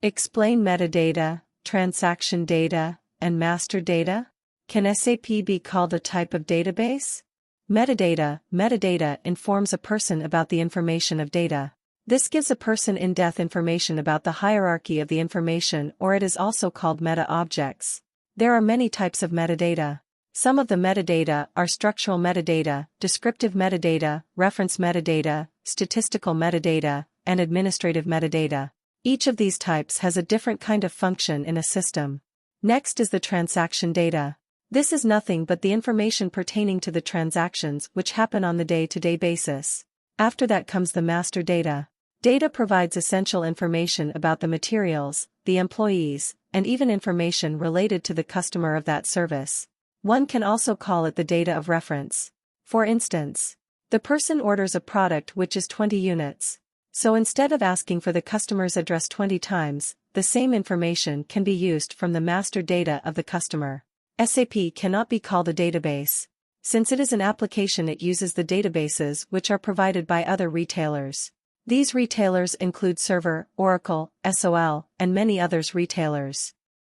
Explain metadata, transaction data, and master data. Can SAP be called a type of database? Metadata informs a person about the information of data. This gives a person in-depth information about the hierarchy of the information, or it is also called meta-objects. There are many types of metadata. Some of the metadata are structural metadata, descriptive metadata, reference metadata, statistical metadata, and administrative metadata. Each of these types has a different kind of function in a system. Next is the transaction data. This is nothing but the information pertaining to the transactions which happen on the day-to-day basis. After that comes the master data. Data provides essential information about the materials, the employees, and even information related to the customer of that service. One can also call it the data of reference. For instance, the person orders a product which is 20 units. So instead of asking for the customer's address 20 times, the same information can be used from the master data of the customer. SAP cannot be called a database. Since it is an application, it uses the databases which are provided by other retailers. These retailers include Server, Oracle, SOL, and many others retailers.